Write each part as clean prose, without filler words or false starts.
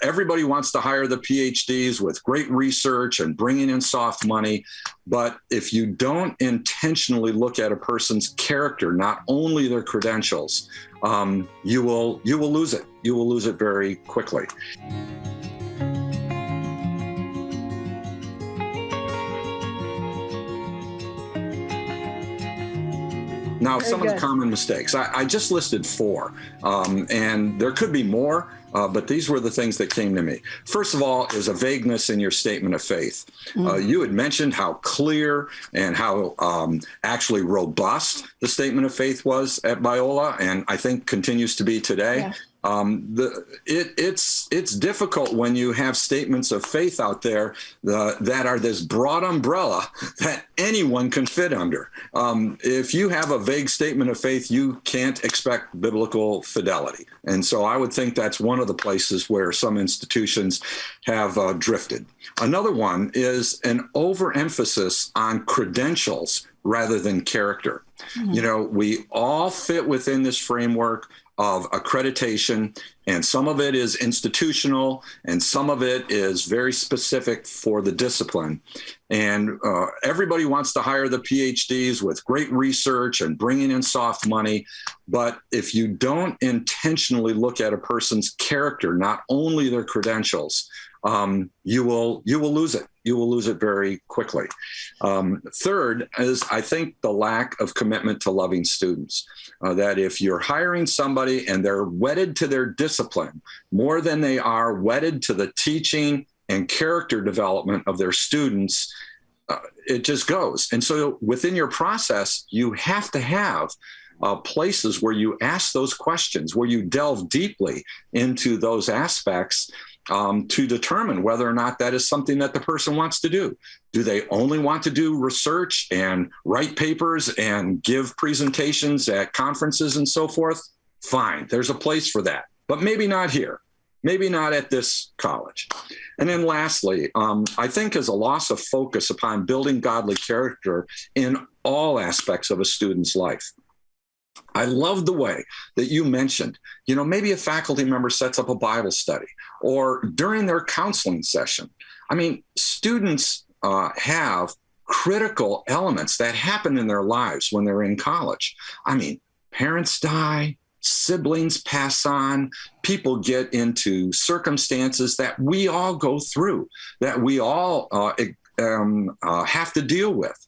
everybody wants to hire the PhDs with great research and bringing in soft money. But if you don't intentionally look at a person's character, not only their credentials, you will lose it. You will lose it very quickly. Now, some of the common mistakes, I just listed 4, and there could be more, but these were the things that came to me. First of all, is a vagueness in your statement of faith. You had mentioned how clear and how actually robust the statement of faith was at Biola, and I think continues to be today. Yeah. It's difficult when you have statements of faith out there that are this broad umbrella that anyone can fit under. If you have a vague statement of faith, you can't expect biblical fidelity. And so I would think that's one of the places where some institutions have drifted. Another one is an overemphasis on credentials rather than character. You know, we all fit within this framework of accreditation, and some of it is institutional, and some of it is very specific for the discipline. And everybody wants to hire the PhDs with great research and bringing in soft money. But if you don't intentionally look at a person's character, not only their credentials, you will lose it. You will lose it very quickly. Third is, I think, the lack of commitment to loving students. That if you're hiring somebody and they're wedded to their discipline more than they are wedded to the teaching and character development of their students, it just goes. And so within your process, you have to have places where you ask those questions, where you delve deeply into those aspects to determine whether or not that is something that the person wants to do. Do they only want to do research and write papers and give presentations at conferences and so forth? Fine, there's a place for that, but maybe not here, maybe not at this college. And then lastly, I think is a loss of focus upon building godly character in all aspects of a student's life. I love the way that you mentioned, you know, maybe a faculty member sets up a Bible study or during their counseling session. I mean, students have critical elements that happen in their lives when they're in college. I mean, parents die, siblings pass on, people get into circumstances that we all go through, that we all have to deal with.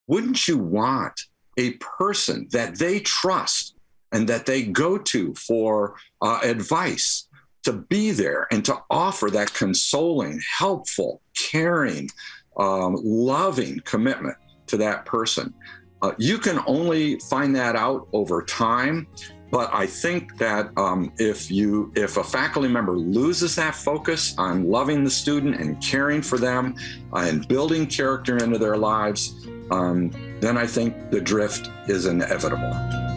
Wouldn't you want a person that they trust and that they go to for advice to be there and to offer that consoling, helpful, caring, loving commitment to that person? You can only find that out over time. But I think that if a faculty member loses that focus on loving the student and caring for them and building character into their lives, then I think the drift is inevitable.